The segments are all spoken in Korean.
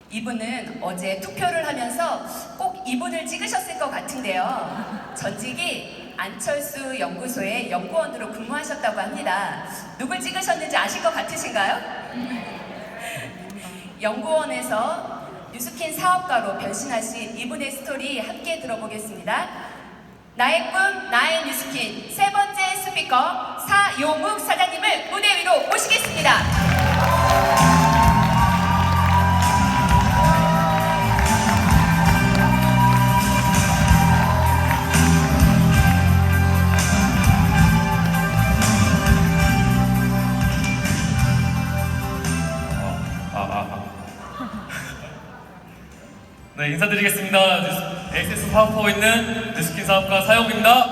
이분은 어제 투표를 하면서 꼭 이분을 찍으셨을 것 같은데요. 전직이 안철수 연구소의 연구원으로 근무하셨다고 합니다. 누굴 찍으셨는지 아실 것 같으신가요? 연구원에서 뉴스킨 사업가로 변신하신 이분의 스토리 함께 들어보겠습니다. 나의 꿈, 나의 뉴스킨 세 번째 스피커 사용욱 사장님을 무대 위로 모시겠습니다. 네, 인사드리겠습니다. ASS 사업하고 있는 뉴스킨 사업가 사용욱입니다.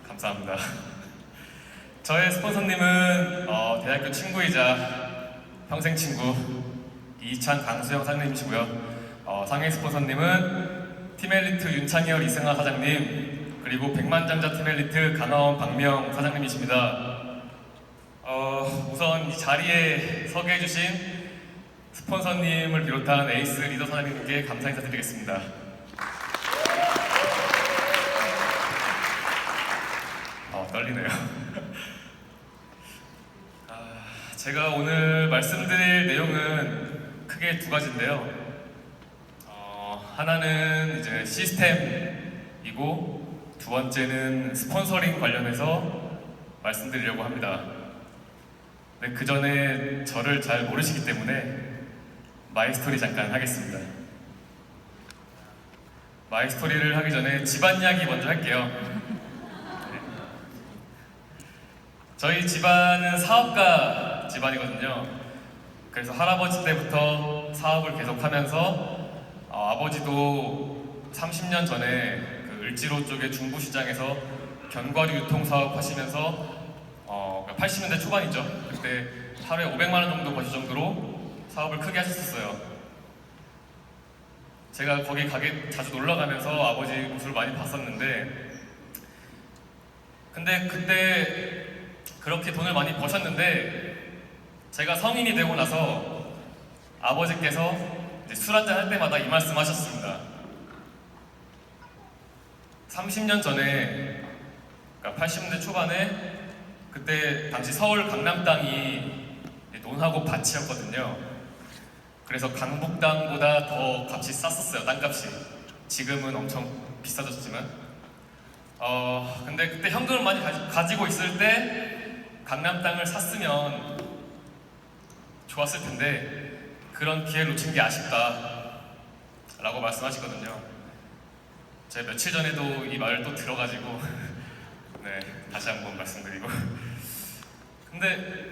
감사합니다. 저의 스폰서님은 대학교 친구이자 평생 친구 이찬 강수영 사장님이시고요. 상해 스폰서님은 팀엘리트 윤창열 이승하 사장님, 그리고 백만장자 팀엘리트 강하원 박명 사장님이십니다. 우선 이 자리에 서게 해주신 스폰서님을 비롯한 에이스 리더 사장님께 감사 인사드리겠습니다. 떨리네요. 제가 오늘 말씀드릴 내용은 크게 두 가지인데요. 하나는 이제 시스템이고, 두 번째는 스폰서링 관련해서 말씀드리려고 합니다. 네, 그 전에 저를 잘 모르시기 때문에 마이스토리 잠깐 하겠습니다. 마이스토리를 하기 전에 집안 이야기 먼저 할게요. 네. 저희 집안은 사업가 집안이거든요. 그래서 할아버지 때부터 사업을 계속하면서 아버지도 30년 전에 그 을지로 쪽의 중부시장에서 견과류 유통 사업 하시면서 80년대 초반이죠. 그때 하루에 500만 원 정도 버실 정도로 사업을 크게 하셨었어요. 제가 거기 가게 자주 놀러 가면서 아버지 모습을 많이 봤었는데, 근데 그때 그렇게 돈을 많이 버셨는데, 제가 성인이 되고 나서 아버지께서 술 한잔 할 때마다 이 말씀 하셨습니다. 30년 전에, 그러니까 80년대 초반에, 그때 당시 서울 강남 땅이 논하고 밭이었거든요. 그래서 강북 땅보다 더 값이 쌌었어요, 땅값이. 지금은 엄청 비싸졌지만. 근데 그때 현금을 많이 가지고 있을 때 강남 땅을 샀으면 좋았을 텐데 그런 기회를 놓친 게 아쉽다 라고 말씀하시거든요. 제가 며칠 전에도 이 말을 또 들어가지고 네, 다시 한번 말씀드리고. 근데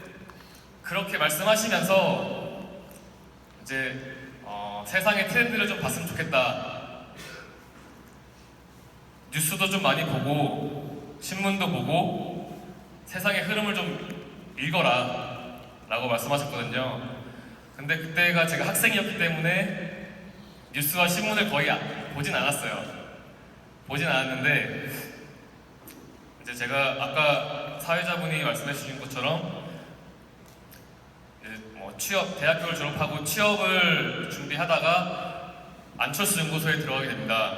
그렇게 말씀하시면서 이제 세상의 트렌드를 좀 봤으면 좋겠다. 뉴스도 좀 많이 보고 신문도 보고 세상의 흐름을 좀 읽어라 라고 말씀하셨거든요. 근데 그때가 제가 학생이었기 때문에 뉴스와 신문을 거의 보진 않았어요. 보진 않았는데 이제 제가 아까 사회자분이 말씀해 주신 것처럼 취업, 대학교를 졸업하고 취업을 준비하다가 안철수 연구소에 들어가게 됩니다.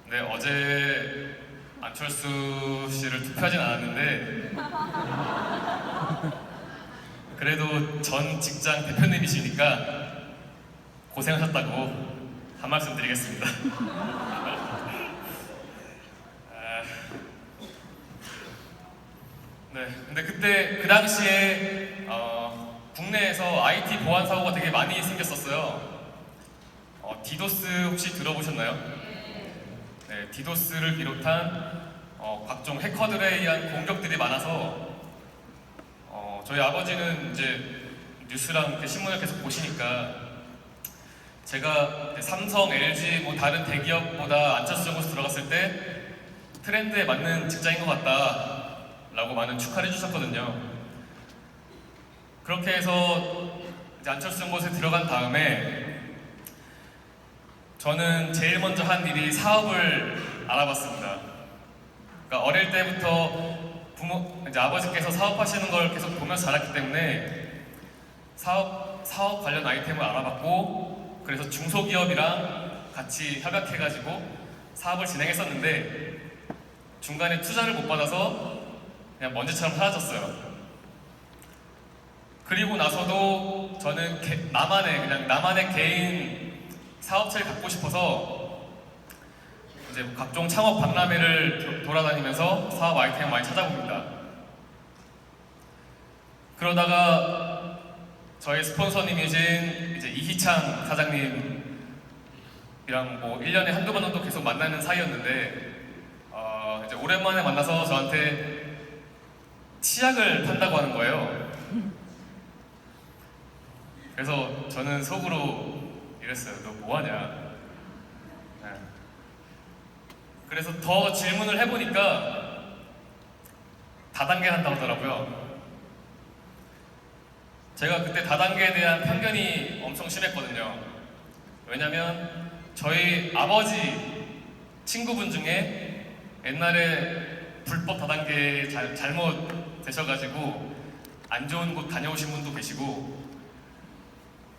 근데 어제 안철수 씨를 투표하진 않았는데 그래도 전 직장 대표님이시니까 고생하셨다고 한 말씀 드리겠습니다. 네, 근데 그때 그 당시에 국내에서 IT 보안 사고가 되게 많이 생겼었어요. 디도스 혹시 들어보셨나요? 네, 디도스를 비롯한 각종 해커들에 의한 공격들이 많아서 저희 아버지는 이제 뉴스랑 이렇게 신문을 계속 보시니까 제가 삼성, LG 뭐 다른 대기업보다 안철수 연구소 들어갔을 때 트렌드에 맞는 직장인 것 같다 라고 많은 축하를 해주셨거든요. 그렇게 해서 이제 안철수 연구소에 들어간 다음에 저는 제일 먼저 한 일이 사업을 알아봤습니다. 그러니까 어릴 때부터 이제 아버지께서 사업하시는 걸 계속 보면서 자랐기 때문에 사업 관련 아이템을 알아봤고, 그래서 중소기업이랑 같이 협약해가지고 사업을 진행했었는데 중간에 투자를 못 받아서 그냥 먼지처럼 사라졌어요. 그리고 나서도 저는 나만의 개인 사업체를 갖고 싶어서 이제 각종 창업 박람회를 돌아다니면서 사업 아이템을 많이 찾아봅니다. 그러다가 저희 스폰서님이신 이제 이희창 사장님이랑 뭐 1년에 한두 번 정도 계속 만나는 사이였는데 이제 오랜만에 만나서 저한테 치약을 판다고 하는 거예요. 그래서 저는 속으로 이랬어요. 너 뭐하냐? 네. 그래서 더 질문을 해보니까 다단계 한다고 하더라고요. 제가 그때 다단계에 대한 편견이 엄청 심했거든요. 왜냐면 저희 아버지 친구분 중에 옛날에 불법 다단계에 잘못 되셔가지고 안 좋은 곳 다녀오신 분도 계시고,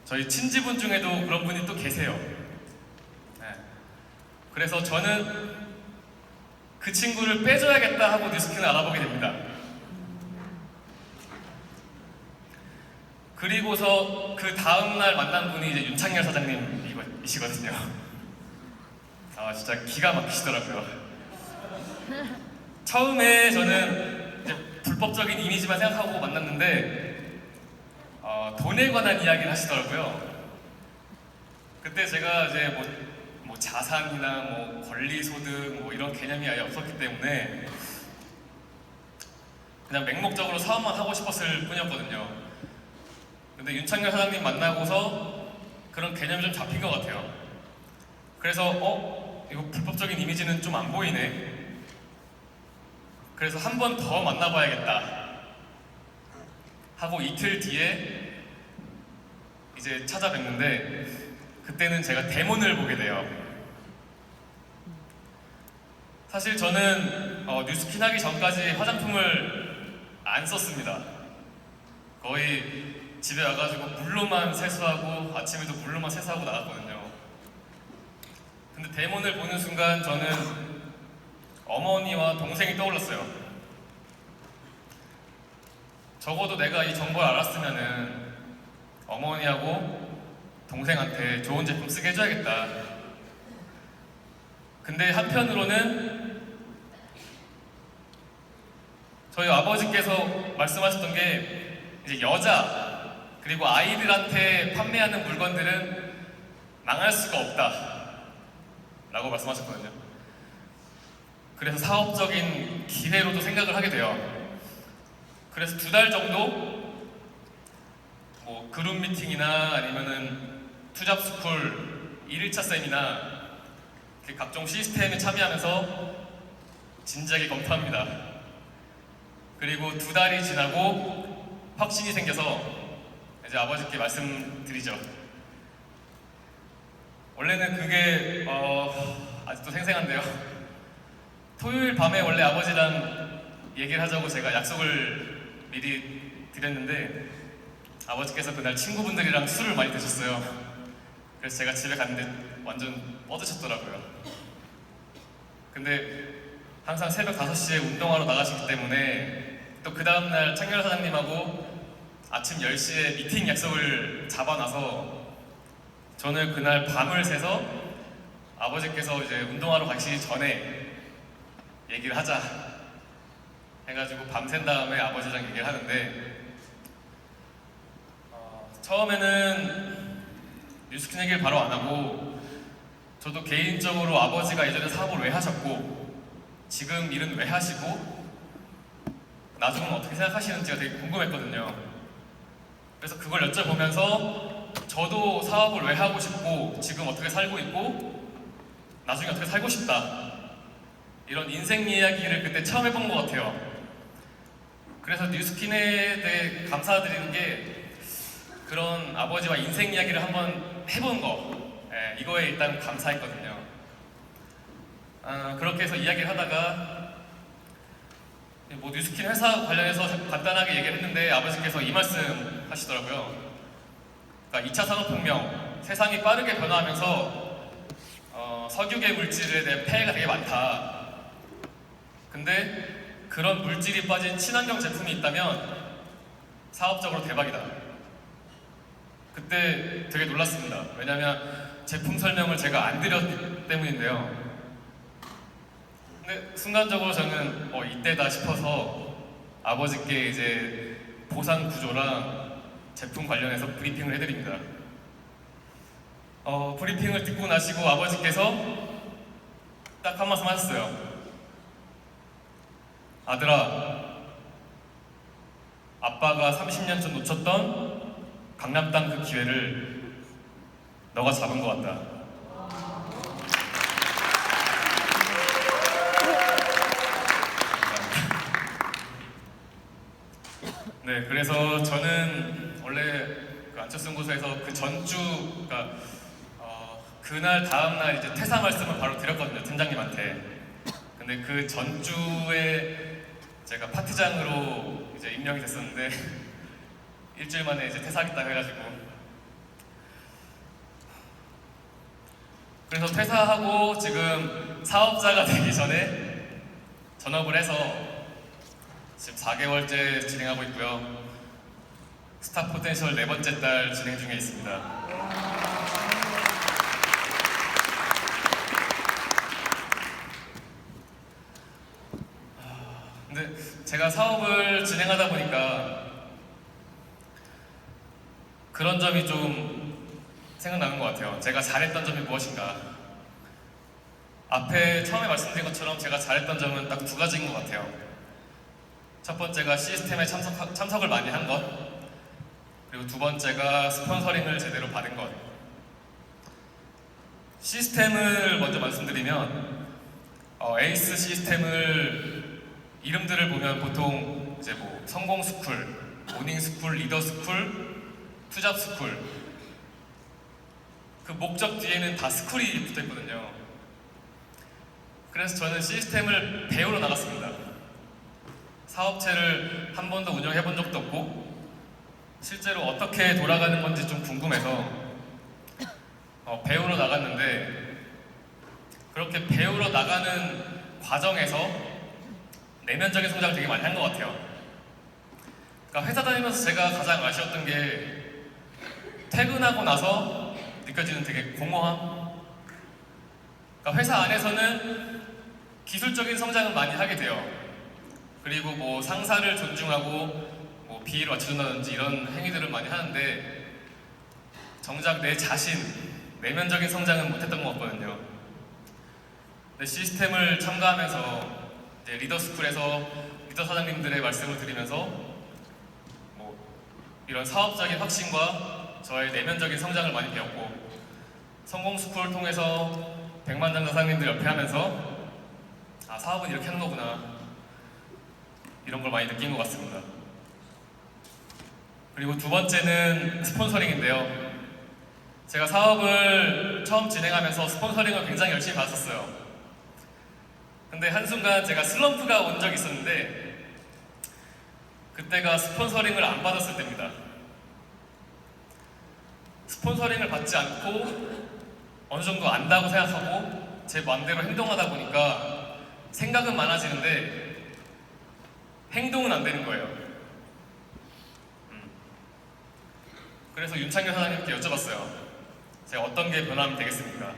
저희 친지분 중에도 그런 분이 또 계세요. 네. 그래서 저는 그 친구를 빼줘야겠다 하고 뉴스킨을 알아보게 됩니다. 그리고서 그 다음날 만난 분이 이제 윤창열 사장님이시거든요. 아, 진짜 기가 막히시더라고요. 처음에 저는 이제 불법적인 이미지만 생각하고 만났는데 돈에 관한 이야기를 하시더라고요. 그때 제가 이제 뭐 자산이나 뭐 권리소득 뭐 이런 개념이 아예 없었기 때문에 그냥 맹목적으로 사업만 하고 싶었을 뿐이었거든요. 근데 윤창열 사장님 만나고서 그런 개념이 좀 잡힌 것 같아요. 그래서 이거 불법적인 이미지는 좀 안 보이네. 그래서 한 번 더 만나봐야겠다 하고 이틀 뒤에 이제 찾아뵙는데, 그때는 제가 대문을 보게 돼요. 사실 저는 뉴스킨 하기 전까지 화장품을 안 썼습니다. 거의 집에 와가지고 물로만 세수하고 아침에도 물로만 세수하고 나갔거든요. 근데 대문을 보는 순간 저는 어머니와 동생이 떠올랐어요. 적어도 내가 이 정보를 알았으면은 어머니하고 동생한테 좋은 제품 쓰게 해줘야겠다. 근데 한편으로는 저희 아버지께서 말씀하셨던 게 이제 여자 그리고 아이들한테 판매하는 물건들은 망할 수가 없다 라고 말씀하셨거든요. 그래서 사업적인 기회로도 생각을 하게 돼요. 그래서 2달 정도 뭐 그룹 미팅이나 아니면은 투잡스쿨 1일차 세미나 이렇게 각종 시스템에 참여하면서 진지하게 검토합니다. 그리고 2달이 지나고 확신이 생겨서 이제 아버지께 말씀드리죠. 원래는 그게 아직도 생생한데요. 토요일 밤에 원래 아버지랑 얘기를 하자고 제가 약속을 미리 드렸는데 아버지께서 그날 친구분들이랑 술을 많이 드셨어요. 그래서 제가 집에 갔는데 완전 뻗으셨더라고요. 근데 항상 새벽 5시에 운동하러 나가시기 때문에 또 그 다음날 창렬 사장님하고 아침 10시에 미팅 약속을 잡아놔서 저는 그날 밤을 새서 아버지께서 이제 운동하러 가시기 전에 얘기를 하자 해가지고 밤샌 다음에 아버지랑 얘기를 하는데 처음에는 뉴스킨 얘기를 바로 안 하고 저도 개인적으로 아버지가 예전에 사업을 왜 하셨고 지금 일은 왜 하시고 나중은 어떻게 생각하시는지가 되게 궁금했거든요. 그래서 그걸 여쭤보면서 저도 사업을 왜 하고 싶고 지금 어떻게 살고 있고 나중에 어떻게 살고 싶다 이런 인생 이야기를 그때 처음 해본 것 같아요. 그래서 뉴스킨에 대해 감사드리는 게 그런 아버지와 인생 이야기를 한번 해본 거 이거에 일단 감사했거든요. 그렇게 해서 이야기를 하다가 뭐 뉴스킨 회사 관련해서 간단하게 얘기를 했는데 아버지께서 이 말씀 하시더라고요. 그러니까 2차 산업혁명, 세상이 빠르게 변화하면서 석유계 물질에 대한 폐해가 되게 많다. 근데 그런 물질이 빠진 친환경 제품이 있다면 사업적으로 대박이다. 그때 되게 놀랐습니다. 왜냐하면 제품 설명을 제가 안 드렸기 때문인데요. 근데 순간적으로 저는 이때다 싶어서 아버지께 이제 보상 구조랑 제품 관련해서 브리핑을 해드립니다. 브리핑을 듣고 나시고 아버지께서 딱 한 말씀 하셨어요. 아들아, 아빠가 30년 전 놓쳤던 강남 땅 그 기회를 너가 잡은 것 같다. 네, 그래서 저는 원래 그 안철수 연구소에서 그 전주, 그러니까 그날 다음날 이제 퇴사 말씀을 바로 드렸거든요, 팀장님한테. 근데 그 전주에 제가 파트장으로 이제 임명이 됐었는데 일주일 만에 이제 퇴사하겠다고 해가지고, 그래서 퇴사하고 지금 사업자가 되기 전에 전업을 해서 지금 4개월째 진행하고 있고요. 스타 포텐셜 4번째 달 진행 중에 있습니다. 근데 제가 사업을 진행하다 보니까 그런 점이 좀 생각나는 것 같아요. 제가 잘했던 점이 무엇인가. 앞에 처음에 말씀드린 것처럼 제가 잘했던 점은 딱 2가지인 것 같아요. 첫 번째가 시스템에 참석을 많이 한 것, 그리고 2번째가 스폰서링을 제대로 받은 것. 시스템을 먼저 말씀드리면 에이스 시스템을 이름들을 보면 보통 이제 뭐 성공 스쿨, 모닝 스쿨, 리더 스쿨, 투잡 스쿨, 그 목적 뒤에는 다 스쿨이 붙어 있거든요. 그래서 저는 시스템을 배우러 나갔습니다. 사업체를 한 번도 운영해 본 적도 없고 실제로 어떻게 돌아가는 건지 좀 궁금해서 배우러 나갔는데, 그렇게 배우러 나가는 과정에서 내면적인 성장을 되게 많이 한 것 같아요. 그러니까 회사 다니면서 제가 가장 아쉬웠던 게 퇴근하고 나서 느껴지는 되게 공허함. 그러니까 회사 안에서는 기술적인 성장을 많이 하게 돼요. 그리고 뭐 상사를 존중하고 뭐 비위를 맞춰준다든지 이런 행위들을 많이 하는데 정작 내 자신, 내면적인 성장은 못했던 것 같거든요. 근데 시스템을 참가하면서 이제 리더스쿨에서 리더 사장님들의 말씀을 들으면서 뭐 이런 사업적인 확신과 저의 내면적인 성장을 많이 배웠고, 성공스쿨을 통해서 백만장 사장님들 옆에 하면서 사업은 이렇게 하는 거구나, 이런 걸 많이 느낀 것 같습니다. 그리고 2번째는 스폰서링인데요. 제가 사업을 처음 진행하면서 스폰서링을 굉장히 열심히 받았었어요. 근데 한순간 제가 슬럼프가 온 적이 있었는데 그때가 스폰서링을 안 받았을 때입니다. 스폰서링을 받지 않고 어느 정도 안다고 생각하고 제 마음대로 행동하다 보니까 생각은 많아지는데 행동은 안 되는 거예요. 그래서 윤창규 사장님께 여쭤봤어요. 제가 어떤 게 변화하면 되겠습니까?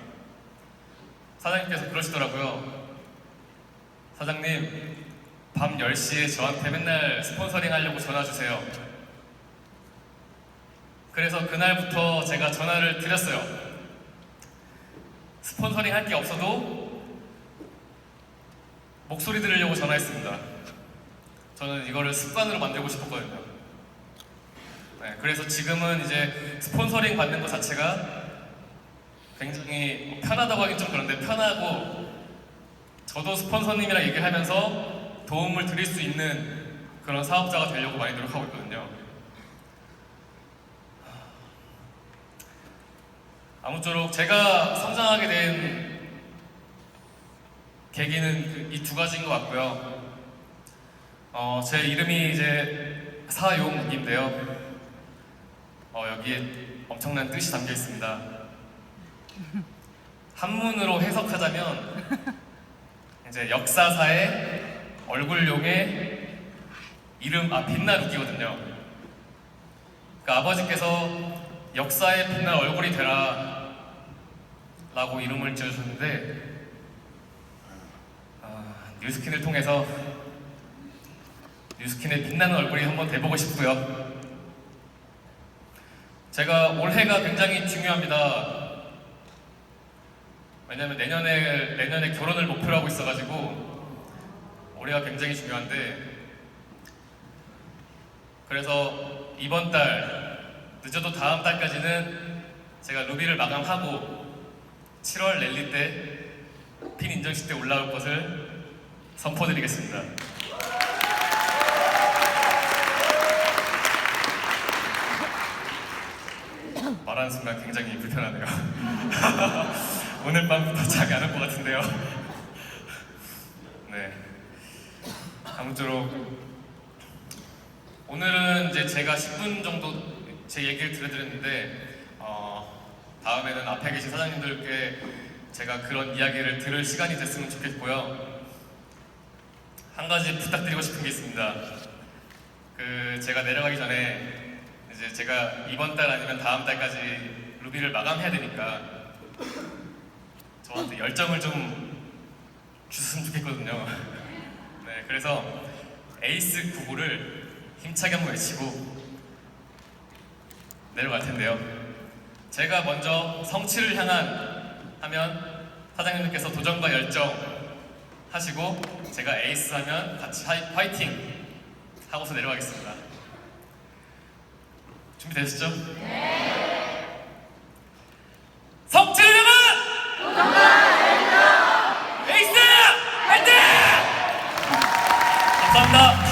사장님께서 그러시더라고요. 사장님, 밤 10시에 저한테 맨날 스폰서링 하려고 전화 주세요. 그래서 그날부터 제가 전화를 드렸어요. 스폰서링 할 게 없어도 목소리 들으려고 전화했습니다. 저는 이거를 습관으로 만들고 싶었거든요. 네, 그래서 지금은 이제 스폰서링 받는 것 자체가 굉장히 편하다고 하긴 좀 그런데 편하고, 저도 스폰서님이랑 얘기를 하면서 도움을 드릴 수 있는 그런 사업자가 되려고 많이 노력하고 있거든요. 아무쪼록 제가 성장하게 된 계기는 이 2가지인 것 같고요. 제 이름이 이제 사용인데요. 여기에 엄청난 뜻이 담겨 있습니다. 한문으로 해석하자면 이제 역사사의 얼굴용의 이름 빛나루기거든요. 그러니까 아버지께서 역사에 빛날 얼굴이 되라 라고 이름을 지어주셨는데 뉴스킨을 통해서 뉴스킨의 빛나는 얼굴이 한번 돼보고 싶고요. 제가 올해가 굉장히 중요합니다. 왜냐면 내년에 결혼을 목표로 하고 있어가지고 올해가 굉장히 중요한데, 그래서 이번 달 늦어도 다음 달까지는 제가 루비를 마감하고 7월 랠리 때 핀 인정식 때 올라올 것을 선포드리겠습니다. 말하는 순간 굉장히 불편하네요. 오늘 밤부터 잠이 안 올 것 같은데요. 네. 아무쪼록 오늘은 이제 제가 10분 정도 제 얘기를 들려드렸는데 다음에는 앞에 계신 사장님들께 제가 그런 이야기를 들을 시간이 됐으면 좋겠고요. 한 가지 부탁드리고 싶은 게 있습니다. 제가 내려가기 전에 이제 제가 이번 달 아니면 다음 달까지 루비를 마감해야 되니까 저한테 열정을 좀 주셨으면 좋겠거든요. 네, 그래서 에이스 99를 힘차게 한번 외치고 내려갈 텐데요. 제가 먼저 성취를 향한 하면 사장님께서 도전과 열정 하시고, 제가 에이스 하면 같이 화이팅 하고서 내려가겠습니다. 준비되셨죠? 네. 성취를 향한 도전과 열정 에이스 화이팅! 감사합니다.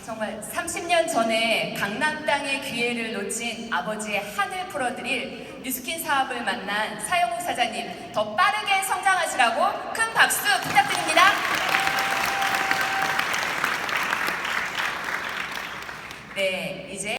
정말 30년 전에 강남 땅의 기회를 놓친 아버지의 한을 풀어드릴 뉴스킨 사업을 만난 사영욱 사장님, 더 빠르게 성장하시라고 큰 박수 부탁드립니다. 네, 이제